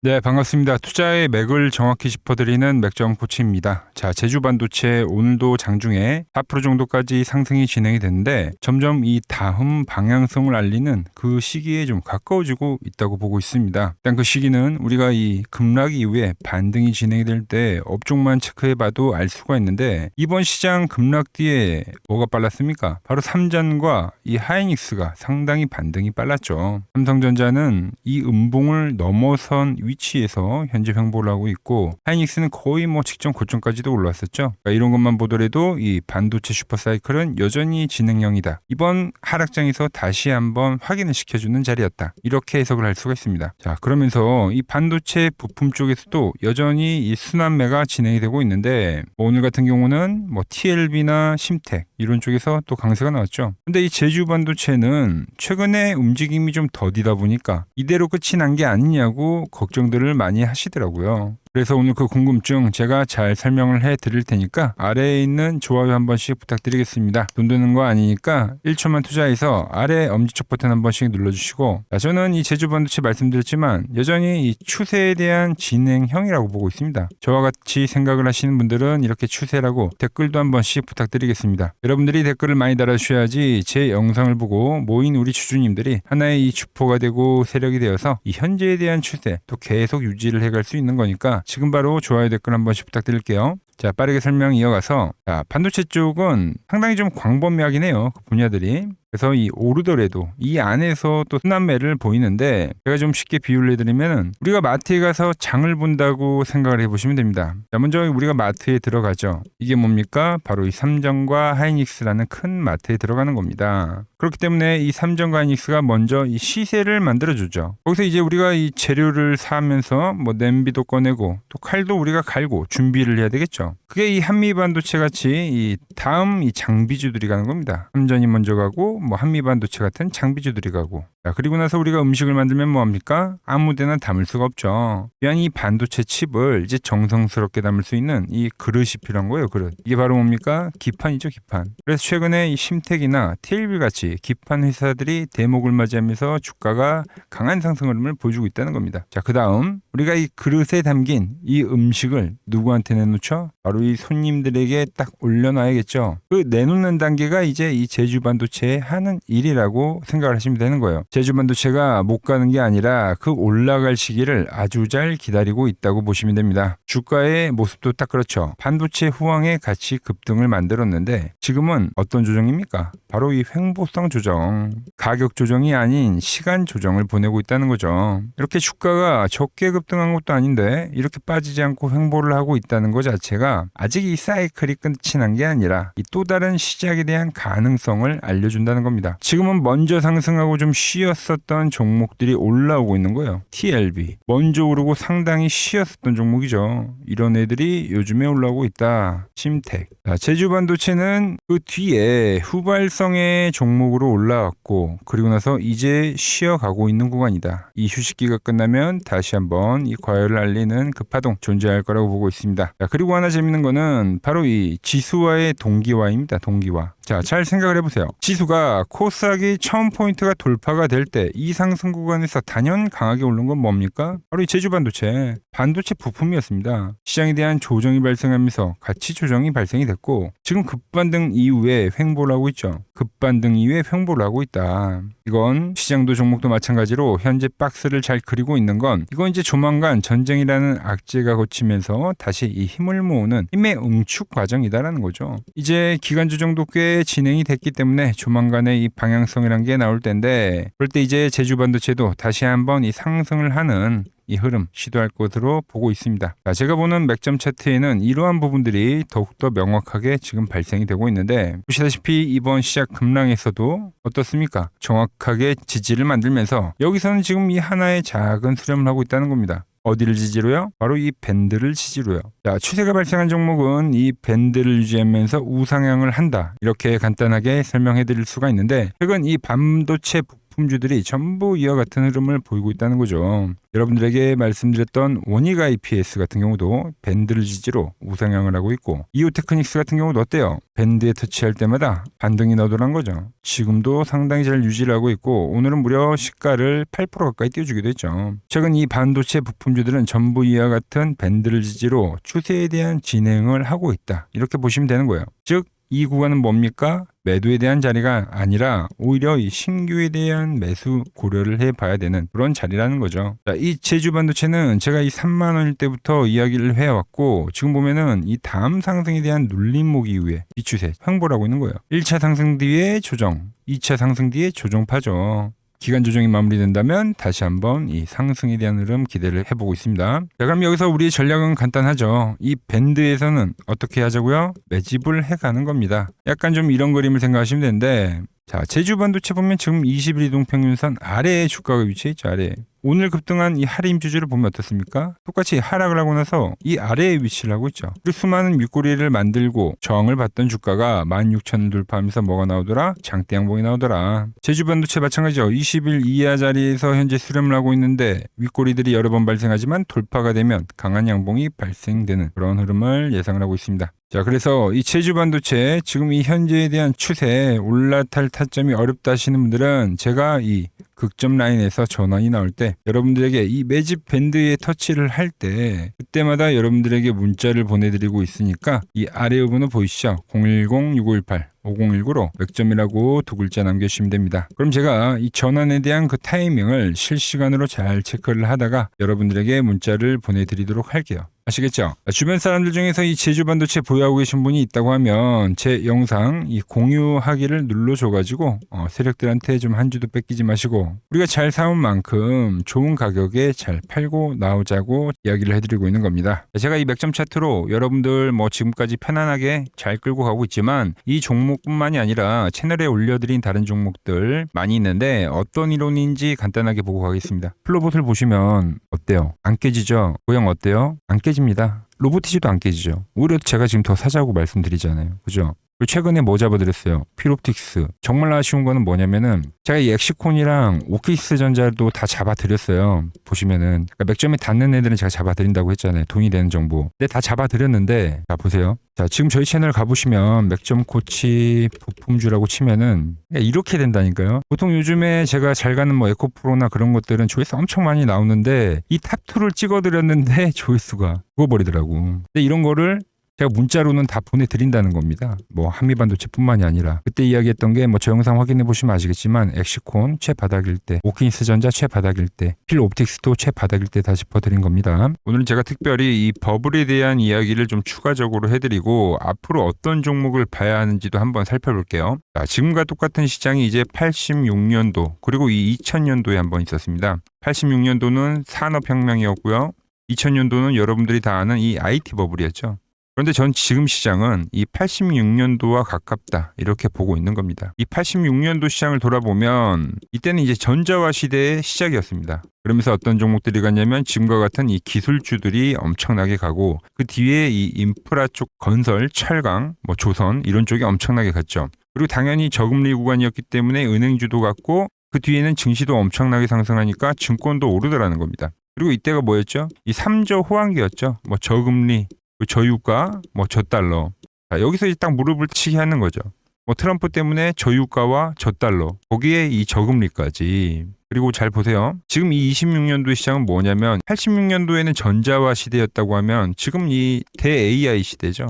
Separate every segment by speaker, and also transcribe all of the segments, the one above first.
Speaker 1: 네, 반갑습니다. 투자의 맥을 정확히 짚어드리는 맥점 코치입니다. 자, 제주 반도체 오늘도 장중에 4% 정도까지 상승이 진행이 됐는데 점점 이 다음 방향성을 알리는 그 시기에 좀 가까워지고 있다고 보고 있습니다. 일단 그 시기는 우리가 이 급락 이후에 반등이 진행이 될 때 업종만 체크해봐도 알 수가 있는데 이번 시장 급락 뒤에 뭐가 빨랐습니까? 바로 삼전과 이 하이닉스가 상당히 반등이 빨랐죠. 삼성전자는 이 음봉을 넘어선 위치에서 현재 횡보를 하고 있고 하이닉스는 거의 직전 고점까지도 올라왔었죠. 그러니까 이런 것만 보더라도 이 반도체 슈퍼사이클은 여전히 진행형이다. 이번 하락장에서 다시 한번 확인을 시켜주는 자리였다. 이렇게 해석을 할 수가 있습니다. 자, 그러면서 이 반도체 부품 쪽에서도 여전히 이 순환매가 진행이 되고 있는데 오늘 같은 경우는 TLB나 심텍 이런 쪽에서 또 강세가 나왔죠. 근데 이 제주 반도체는 최근에 움직임이 좀 더디다 보니까 이대로 끝이 난 게 아니냐고 걱정들을 많이 하시더라고요. 그래서 오늘 그 궁금증 제가 잘 설명을 해 드릴 테니까 아래에 있는 좋아요 한 번씩 부탁드리겠습니다. 돈 드는 거 아니니까 1초만 투자해서 아래 엄지척 버튼 한 번씩 눌러주시고, 저는 이 제주 반도체 말씀드렸지만 여전히 이 추세에 대한 진행형이라고 보고 있습니다. 저와 같이 생각을 하시는 분들은 이렇게 추세라고 댓글도 한 번씩 부탁드리겠습니다. 여러분들이 댓글을 많이 달아주셔야지 제 영상을 보고 모인 우리 주주님들이 하나의 이 주포가 되고 세력이 되어서 이 현재에 대한 추세 또 계속 유지를 해갈 수 있는 거니까 지금 바로 좋아요 댓글 한 번씩 부탁드릴게요. 자, 빠르게 설명 이어가서 반도체 쪽은 상당히 좀 광범위하긴 해요. 그 분야들이. 그래서 이 오르더라도 이 안에서 또 순환매를 보이는데 제가 좀 쉽게 비유를 해드리면 우리가 마트에 가서 장을 본다고 생각을 해보시면 됩니다. 자, 먼저 우리가 마트에 들어가죠. 이게 뭡니까? 바로 이 삼성과 하이닉스라는 큰 마트에 들어가는 겁니다. 그렇기 때문에 이 삼성과 하이닉스가 먼저 이 시세를 만들어주죠. 거기서 이제 우리가 이 재료를 사면서 냄비도 꺼내고 또 칼도 우리가 갈고 준비를 해야 되겠죠. 그게 이 한미반도체 같이 이 다음 이 장비주들이 가는 겁니다. 삼전이 먼저 가고 한미반도체 같은 장비주들이 가고, 그리고 나서 우리가 음식을 만들면 뭐합니까? 아무데나 담을 수가 없죠. 또한 이 반도체 칩을 이제 정성스럽게 담을 수 있는 이 그릇이 필요한 거예요. 그릇. 이게 바로 뭡니까? 기판이죠, 기판. 그래서 최근에 이 심텍이나 TLB 같이 기판 회사들이 대목을 맞이하면서 주가가 강한 상승 흐름을 보여주고 있다는 겁니다. 자, 그 다음 우리가 이 그릇에 담긴 이 음식을 누구한테 내놓죠? 바로 이 손님들에게 딱 올려놔야겠죠. 그 내놓는 단계가 이제 이 제주 반도체의 하는 일이라고 생각을 하시면 되는 거예요. 제주 반도체가 못 가는 게 아니라 그 올라갈 시기를 아주 잘 기다리고 있다고 보시면 됩니다. 주가의 모습도 딱 그렇죠. 반도체 후황에 같이 급등을 만들었는데 지금은 어떤 조정입니까? 바로 이 횡보성 조정, 가격 조정이 아닌 시간 조정을 보내고 있다는 거죠. 이렇게 주가가 적게 급등한 것도 아닌데 이렇게 빠지지 않고 횡보를 하고 있다는 것 자체가 아직 이 사이클이 끝이 난 게 아니라 이 또 다른 시작에 대한 가능성을 알려준다는 겁니다. 지금은 먼저 상승하고 좀 쉬었었던 종목들이 올라오고 있는 거예요. TLB 먼저 오르고 상당히 쉬었었던 종목이죠. 이런 애들이 요즘에 올라오고 있다. 심텍. 제주 반도체는 그 뒤에 후발성의 종목으로 올라왔고 그리고 나서 이제 쉬어가고 있는 구간이다. 이 휴식기가 끝나면 다시 한번 이 과열을 알리는 그 파동 존재할 거라고 보고 있습니다. 그리고 하나 재밌는 거는 바로 이 지수와의 동기화입니다. 동기화. 자, 잘 생각을 해보세요. 지수가 코스닥이 처음 포인트가 돌파가 될 때 이 상승 구간에서 단연 강하게 오른 건 뭡니까? 바로 이 제주 반도체. 반도체 부품이었습니다. 시장에 대한 조정이 발생하면서 가치 조정이 발생이 됐고 지금 급반등 이후에 횡보를 하고 있죠. 급반등 이후에 횡보를 하고 있다. 이건 시장도 종목도 마찬가지로 현재 박스를 잘 그리고 있는 건 이건 이제 조만간 전쟁이라는 악재가 거치면서 다시 이 힘을 모으는 힘의 응축 과정이다라는 거죠. 이제 기간 조정도 꽤 진행이 됐기 때문에 조만간에 이 방향성이란 게 나올 텐데 그럴 때 이제 제주 반도체도 다시 한번 이 상승을 하는 이 흐름 시도할 것으로 보고 있습니다. 제가 보는 맥점 차트에는 이러한 부분들이 더욱더 명확하게 지금 발생이 되고 있는데 보시다시피 이번 시작 급락에서도 어떻습니까? 정확하게 지지를 만들면서 여기서는 지금 이 하나의 작은 수렴을 하고 있다는 겁니다. 어디를 지지로요? 바로 이 밴드를 지지로요. 자, 추세가 발생한 종목은 이 밴드를 유지하면서 우상향을 한다. 이렇게 간단하게 설명해 드릴 수가 있는데 최근 이 반도체 부품주들이 전부 이와 같은 흐름을 보이고 있다는 거죠. 여러분들에게 말씀드렸던 원익 IPS 같은 경우도 밴드를 지지로 우상향을 하고 있고, 이오테크닉스 같은 경우도 어때요? 밴드에 터치할 때마다 반등이 나오더란 거죠. 지금도 상당히 잘 유지를 하고 있고, 오늘은 무려 시가를 8% 가까이 띄워주기도 했죠. 최근 이 반도체 부품주들은 전부 이와 같은 밴드를 지지로 추세에 대한 진행을 하고 있다, 이렇게 보시면 되는 거예요. 즉 이 구간은 뭡니까? 매도에 대한 자리가 아니라 오히려 이 신규에 대한 매수 고려를 해봐야 되는 그런 자리라는 거죠. 자, 이 제주 반도체는 제가 이 3만 원일 때부터 이야기를 해왔고, 지금 보면은 이 다음 상승에 대한 눌림목 이후에 비추세 횡보를 하고 있는 거예요. 1차 상승 뒤에 조정, 2차 상승 뒤에 조정파죠. 기간 조정이 마무리된다면 다시 한번 이 상승에 대한 흐름 기대를 해보고 있습니다. 자, 그럼 여기서 우리의 전략은 간단하죠. 이 밴드에서는 어떻게 하자고요? 매집을 해가는 겁니다. 약간 좀 이런 그림을 생각하시면 되는데, 자, 제주 반도체 보면 지금 20일 이동평균선 아래에 주가가 위치해 있죠. 아래에. 오늘 급등한 이 하림 주주를 보면 어떻습니까? 똑같이 하락을 하고 나서 이 아래에 위치를 하고 있죠. 그리고 수많은 윗꼬리를 만들고 저항을 받던 주가가 16,000을 돌파하면서 뭐가 나오더라? 장대 양봉이 나오더라. 제주 반도체 마찬가지죠. 20일 이하 자리에서 현재 수렴을 하고 있는데 윗꼬리들이 여러 번 발생하지만 돌파가 되면 강한 양봉이 발생되는 그런 흐름을 예상을 하고 있습니다. 자, 그래서 이 제주 반도체 지금 이 현재에 대한 추세 올라탈 타점이 어렵다 하시는 분들은 제가 이 극점 라인에서 전환이 나올 때 여러분들에게 이 매집 밴드에 터치를 할 때 그때마다 여러분들에게 문자를 보내드리고 있으니까 이 아래 부분은 보이시죠? 010-6518-5019로 맥점이라고 두 글자 남겨주시면 됩니다. 그럼 제가 이 전환에 대한 그 타이밍을 실시간으로 잘 체크를 하다가 여러분들에게 문자를 보내드리도록 할게요. 아시겠죠? 주변 사람들 중에서 이 제주 반도체 보유하고 계신 분이 있다고 하면 제 영상 이 공유하기를 눌러줘가지고 세력들한테 좀 한 주도 뺏기지 마시고 우리가 잘 사온 만큼 좋은 가격에 잘 팔고 나오자고 이야기를 해드리고 있는 겁니다. 제가 이 맥점 차트로 여러분들 뭐 지금까지 편안하게 잘 끌고 가고 있지만 이 종목뿐만이 아니라 채널에 올려드린 다른 종목들 많이 있는데 어떤 이론인지 간단하게 보고 가겠습니다. 플로봇을 보시면 어때요? 안 깨지죠? 모양 어때요? 안 깨집니다. 로보티지도 안 깨지죠. 오히려 제가 지금 더 사자고 말씀드리잖아요. 그죠? 최근에 뭐 잡아드렸어요? 필옵틱스. 정말 아쉬운 거는 뭐냐면은 제가 이 엑시콘이랑 오키스 전자도 다 잡아드렸어요. 보시면은 그러니까 맥점에 닿는 애들은 제가 잡아드린다고 했잖아요. 돈이 되는 정보. 근데 다 잡아드렸는데 자 보세요. 자 지금 저희 채널 가보시면 맥점 코치 부품주라고 치면은 이렇게 된다니까요. 보통 요즘에 제가 잘 가는 뭐 에코프로나 그런 것들은 조회수 엄청 많이 나오는데 이 탑2를 찍어드렸는데 조회수가 죽어버리더라고. 근데 이런 거를 제가 문자로는 다 보내드린다는 겁니다. 뭐 한미반도체뿐만이 아니라 그때 이야기했던 게 뭐 저 영상 확인해 보시면 아시겠지만 엑시콘 최바닥일 때, 오킨스 전자 최바닥일 때, 필옵틱스도 최바닥일 때 다 짚어드린 겁니다. 오늘은 제가 특별히 이 버블에 대한 이야기를 좀 추가적으로 해드리고 앞으로 어떤 종목을 봐야 하는지도 한번 살펴볼게요. 자, 지금과 똑같은 시장이 이제 86년도 그리고 이 2000년도에 한번 있었습니다. 86년도는 산업혁명이었고요. 2000년도는 여러분들이 다 아는 이 IT 버블이었죠. 그런데 전 지금 시장은 이 86년도와 가깝다 이렇게 보고 있는 겁니다. 이 86년도 시장을 돌아보면 이때는 이제 전자화 시대의 시작이었습니다. 그러면서 어떤 종목들이 갔냐면 지금과 같은 이 기술주들이 엄청나게 가고 그 뒤에 이 인프라 쪽 건설, 철강, 뭐 조선 이런 쪽이 엄청나게 갔죠. 그리고 당연히 저금리 구간이었기 때문에 은행주도 갔고 그 뒤에는 증시도 엄청나게 상승하니까 증권도 오르더라는 겁니다. 그리고 이때가 뭐였죠? 이 3조 호황기였죠. 뭐 저금리, 저유가, 뭐 저달러. 자, 여기서 이제 딱 무릎을 치게 하는 거죠. 뭐 트럼프 때문에 저유가와 저달러, 거기에 이 저금리까지. 그리고 잘 보세요. 지금 이 26년도의 시장은 뭐냐면 86년도에는 전자화 시대였다고 하면 지금 이 대 AI 시대죠.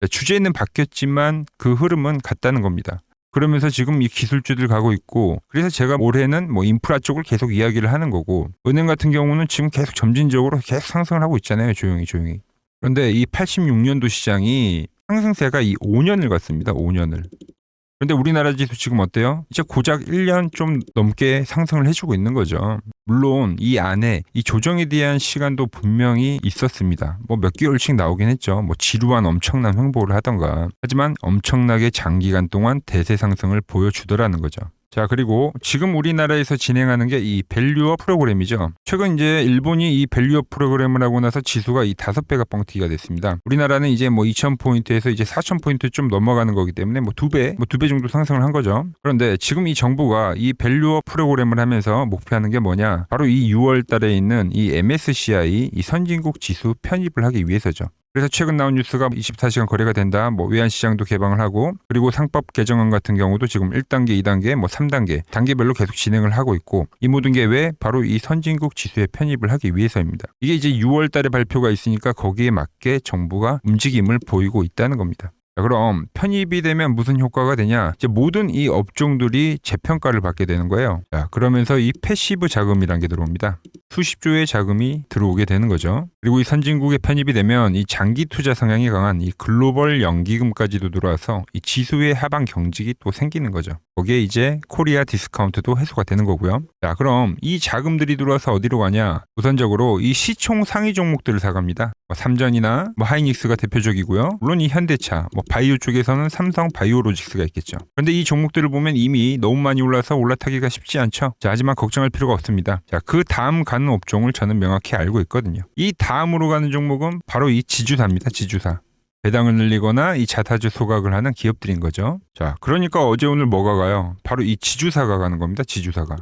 Speaker 1: 주제는 바뀌었지만 그 흐름은 같다는 겁니다. 그러면서 지금 이 기술주들 가고 있고 그래서 제가 올해는 뭐 인프라 쪽을 계속 이야기를 하는 거고 은행 같은 경우는 지금 계속 점진적으로 계속 상승을 하고 있잖아요. 조용히. 그런데 이 86년도 시장이 상승세가 이 5년을 갔습니다. 5년을. 그런데 우리나라 지수 지금 어때요? 이제 고작 1년 좀 넘게 상승을 해주고 있는 거죠. 물론 이 안에 이 조정에 대한 시간도 분명히 있었습니다. 뭐 몇 개월씩 나오긴 했죠. 뭐 지루한 엄청난 횡보를 하던가. 하지만 엄청나게 장기간 동안 대세 상승을 보여주더라는 거죠. 자, 그리고 지금 우리나라에서 진행하는 게 이 밸류어 프로그램이죠. 최근 이제 일본이 이 밸류어 프로그램을 하고 나서 지수가 이 5배가 뻥튀기가 됐습니다. 우리나라는 이제 뭐 2,000포인트에서 이제 4,000포인트 좀 넘어가는 거기 때문에 뭐 2배 정도 상승을 한 거죠. 그런데 지금 이 정부가 이 밸류어 프로그램을 하면서 목표하는 게 뭐냐? 바로 이 6월 달에 있는 이 MSCI 이 선진국 지수 편입을 하기 위해서죠. 그래서 최근 나온 뉴스가 24시간 거래가 된다. 뭐 외환시장도 개방을 하고 그리고 상법 개정안 같은 경우도 지금 1단계, 2단계, 뭐 3단계 단계별로 계속 진행을 하고 있고 이 모든 게 왜? 바로 이 선진국 지수에 편입을 하기 위해서입니다. 이게 이제 6월 달에 발표가 있으니까 거기에 맞게 정부가 움직임을 보이고 있다는 겁니다. 자, 그럼 편입이 되면 무슨 효과가 되냐? 이제 모든 이 업종들이 재평가를 받게 되는 거예요. 자, 그러면서 이 패시브 자금이란 게 들어옵니다. 수십조의 자금이 들어오게 되는 거죠. 그리고 이 선진국에 편입이 되면 이 장기 투자 성향이 강한 이 글로벌 연기금까지도 들어와서 이 지수의 하방 경직이 또 생기는 거죠. 거기에 이제 코리아 디스카운트도 해소가 되는 거고요. 자, 그럼 이 자금들이 들어와서 어디로 가냐? 우선적으로 이 시총 상위 종목들을 사갑니다. 삼전이나 하이닉스가 대표적이고요. 물론 이 현대차, 바이오 쪽에서는 삼성 바이오로직스가 있겠죠. 그런데 이 종목들을 보면 이미 너무 많이 올라서 올라타기가 쉽지 않죠. 자, 하지만 걱정할 필요가 없습니다. 자, 그 다음 가는 업종을 저는 명확히 알고 있거든요. 이 다음으로 가는 종목은 바로 이 지주사입니다. 지주사. 배당을 늘리거나 이 자사주 소각을 하는 기업들인 거죠. 자, 그러니까 어제 오늘 뭐가 가요? 바로 이 지주사가 가는 겁니다. 지주사가.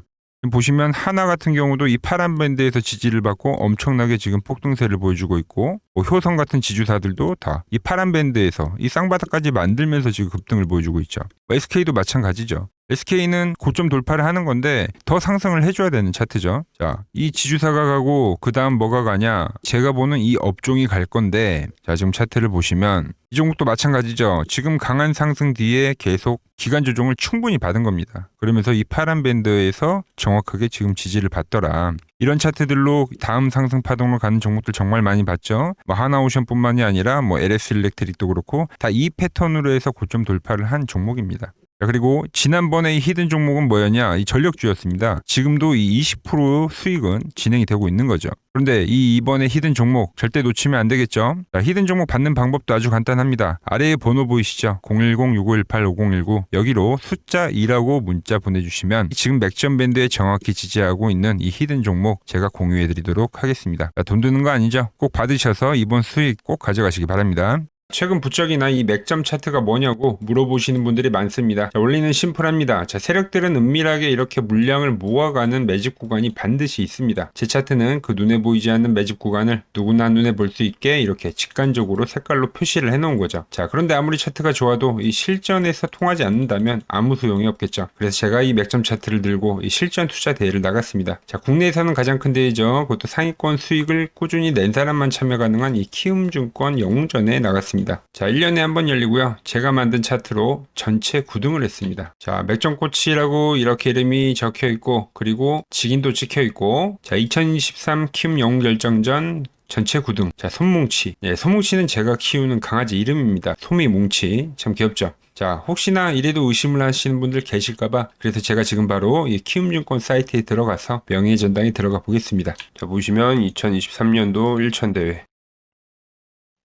Speaker 1: 보시면 하나 같은 경우도 이 파란 밴드에서 지지를 받고 엄청나게 지금 폭등세를 보여주고 있고 효성 같은 지주사들도 다 이 파란 밴드에서 이 쌍바닥까지 만들면서 지금 급등을 보여주고 있죠. SK도 마찬가지죠. SK는 고점 돌파를 하는 건데 더 상승을 해줘야 되는 차트죠. 자, 이 지주사가 가고 그 다음 뭐가 가냐? 제가 보는 이 업종이 갈 건데 자, 지금 차트를 보시면 이 종목도 마찬가지죠. 지금 강한 상승 뒤에 계속 기간 조정을 충분히 받은 겁니다. 그러면서 이 파란 밴드에서 정확하게 지금 지지를 받더라. 이런 차트들로 다음 상승 파동으로 가는 종목들 정말 많이 봤죠. 하나오션뿐만이 아니라 LS 일렉트릭도 그렇고 다 이 패턴으로 해서 고점 돌파를 한 종목입니다. 자, 그리고 지난번에 이 히든 종목은 뭐였냐? 이 전력주였습니다. 지금도 이 20% 수익은 진행이 되고 있는 거죠. 그런데 이번에 히든 종목 절대 놓치면 안 되겠죠? 자, 히든 종목 받는 방법도 아주 간단합니다. 아래에 번호 보이시죠? 010-6518-5019 여기로 숫자 2라고 문자 보내주시면 지금 맥점 밴드에 정확히 지지하고 있는 이 히든 종목 제가 공유해드리도록 하겠습니다. 자, 돈 드는 거 아니죠? 꼭 받으셔서 이번 수익 꼭 가져가시기 바랍니다. 최근 부쩍이나 이 맥점 차트가 뭐냐고 물어보시는 분들이 많습니다. 자, 원리는 심플합니다. 자, 세력들은 은밀하게 이렇게 물량을 모아가는 매집 구간이 반드시 있습니다. 제 차트는 그 눈에 보이지 않는 매집 구간을 누구나 눈에 볼 수 있게 이렇게 직관적으로 색깔로 표시를 해놓은 거죠. 자, 그런데 아무리 차트가 좋아도 이 실전에서 통하지 않는다면 아무 소용이 없겠죠. 그래서 제가 이 맥점 차트를 들고 이 실전 투자 대회를 나갔습니다. 자, 국내에서는 가장 큰 대회죠. 그것도 상위권 수익을 꾸준히 낸 사람만 참여 가능한 이 키움증권 영웅전에 나갔습니다. 자, 1년에 한 번 열리고요. 제가 만든 차트로 전체 9등을 했습니다. 자, 맥점코치라고 이렇게 이름이 적혀 있고 그리고 직인도 찍혀 있고 자, 2023 키움 영웅 결정전 전체 9등. 자, 솜뭉치. 네, 솜뭉치는 제가 키우는 강아지 이름입니다. 솜이뭉치. 참 귀엽죠? 자, 혹시나 이래도 의심을 하시는 분들 계실까봐 그래서 제가 지금 바로 이 키움증권 사이트에 들어가서 명예의 전당에 들어가 보겠습니다. 자, 보시면 2023년도 1천대회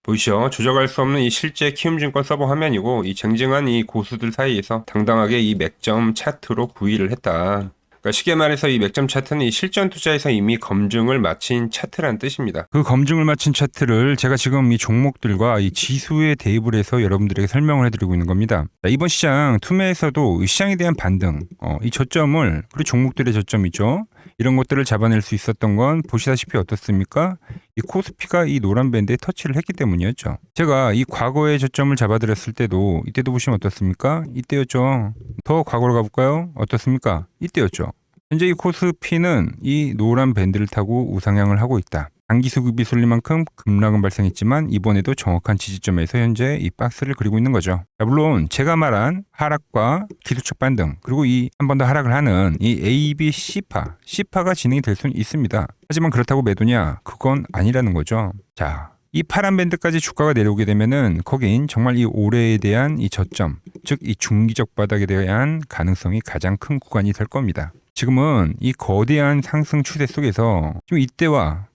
Speaker 1: 보이시죠? 조작할 수 없는 이 실제 키움증권 서버 화면이고 이 쟁쟁한 이 고수들 사이에서 당당하게 이 맥점 차트로 구의를 했다. 그러니까 쉽게 말해서 이 맥점 차트는 이 실전 투자에서 이미 검증을 마친 차트란 뜻입니다. 그 검증을 마친 차트를 제가 지금 이 종목들과 이 지수에 대입을 해서 여러분들에게 설명을 해드리고 있는 겁니다. 자, 이번 시장 투매에서도 시장에 대한 반등, 이 저점을 그리고 종목들의 저점이죠. 이런 것들을 잡아낼 수 있었던 건 보시다시피 어떻습니까? 이 코스피가 이 노란 밴드에 터치를 했기 때문이었죠. 제가 이 과거의 저점을 잡아드렸을 때도 이때도 보시면 어떻습니까? 이때였죠. 더 과거로 가볼까요? 어떻습니까? 이때였죠. 현재 이 코스피는 이 노란 밴드를 타고 우상향을 하고 있다. 단기 수급이 쏠릴 만큼 급락은 발생했지만 이번에도 정확한 지지점에서 현재 이 박스를 그리고 있는 거죠. 자, 물론 제가 말한 하락과 기술적 반등 그리고 이 한 번 더 하락을 하는 이 A, B, C파가 진행이 될 수는 있습니다. 하지만 그렇다고 매도냐? 그건 아니라는 거죠. 자, 이 파란 밴드까지 주가가 내려오게 되면은 거긴 정말 이 올해에 대한 이 저점, 즉 이 중기적 바닥에 대한 가능성이 가장 큰 구간이 될 겁니다. 지금은 이 거대한 상승 추세 속에서 지금 이때와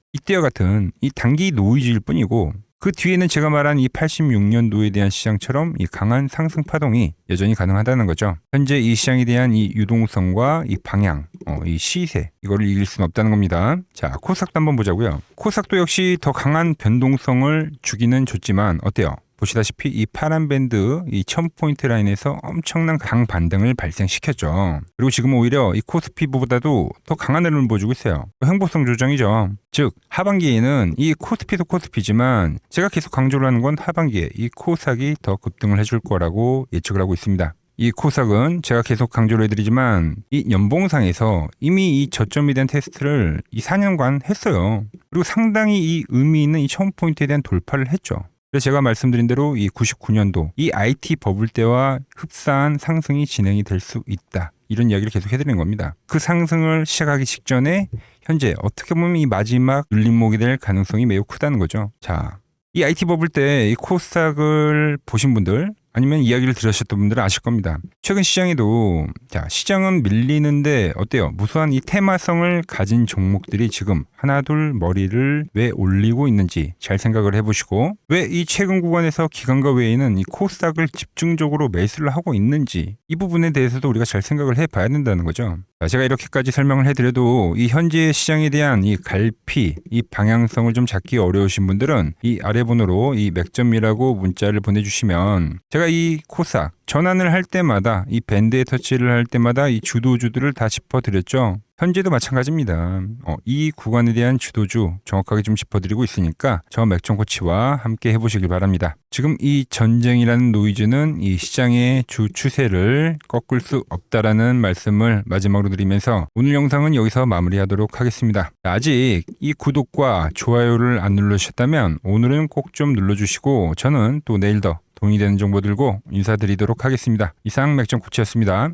Speaker 1: 같은 이 단기 노이즈일 뿐이고 그 뒤에는 제가 말한 이 86년도에 대한 시장처럼 이 강한 상승 파동이 여전히 가능하다는 거죠. 현재 이 시장에 대한 이 유동성과 이 방향, 이 시세 이거를 이길 수는 없다는 겁니다. 자, 코스닥도 한번 보자고요. 코스닥도 역시 더 강한 변동성을 주기는 줬지만 어때요? 보시다시피 이 파란 밴드 이 1000포인트 라인에서 엄청난 강반등을 발생시켰죠. 그리고 지금 오히려 이 코스피보다도 더 강한 흐름을 보여주고 있어요. 횡보성 조정이죠. 즉 하반기에는 이 코스피도 코스피지만 제가 계속 강조를 하는 건 하반기에 이 코스닥이 더 급등을 해줄 거라고 예측을 하고 있습니다. 이 코스닥은 제가 계속 강조를 해드리지만 이 연봉상에서 이미 이 저점에 대한 테스트를 이 4년간 했어요. 그리고 상당히 이 의미 있는 이 1000포인트에 대한 돌파를 했죠. 그래서 제가 말씀드린 대로 이 99년도 이 IT 버블 때와 흡사한 상승이 진행이 될 수 있다. 이런 이야기를 계속 해드리는 겁니다. 그 상승을 시작하기 직전에 현재 어떻게 보면 이 마지막 눌림목이 될 가능성이 매우 크다는 거죠. 자, 이 IT 버블 때 이 코스닥을 보신 분들 아니면 이야기를 들으셨던 분들은 아실 겁니다. 최근 시장에도 시장은 밀리는데 어때요? 무수한 이 테마성을 가진 종목들이 지금 하나둘 머리를 왜 올리고 있는지 잘 생각을 해보시고 왜 이 최근 구간에서 기관과 외에는 이 코스닥을 집중적으로 매수를 하고 있는지 이 부분에 대해서도 우리가 잘 생각을 해봐야 된다는 거죠. 제가 이렇게까지 설명을 해드려도 이 현재 시장에 대한 이 갈피, 이 방향성을 좀 잡기 어려우신 분들은 이 아래 번호로 이 맥점이라고 문자를 보내주시면 제가 이 코스닥 전환을 할 때마다 이 밴드에 터치를 할 때마다 이 주도주들을 다 짚어드렸죠. 현재도 마찬가지입니다. 이 구간에 대한 주도주 정확하게 좀 짚어드리고 있으니까 저 맥점 코치와 함께 해보시길 바랍니다. 지금 이 전쟁이라는 노이즈는 이 시장의 주 추세를 꺾을 수 없다라는 말씀을 마지막으로 드리면서 오늘 영상은 여기서 마무리하도록 하겠습니다. 아직 이 구독과 좋아요를 안 눌러주셨다면 오늘은 꼭 좀 눌러주시고 저는 또 내일 더 도움이 되는 정보 들고 인사드리도록 하겠습니다. 이상 맥점 코치였습니다.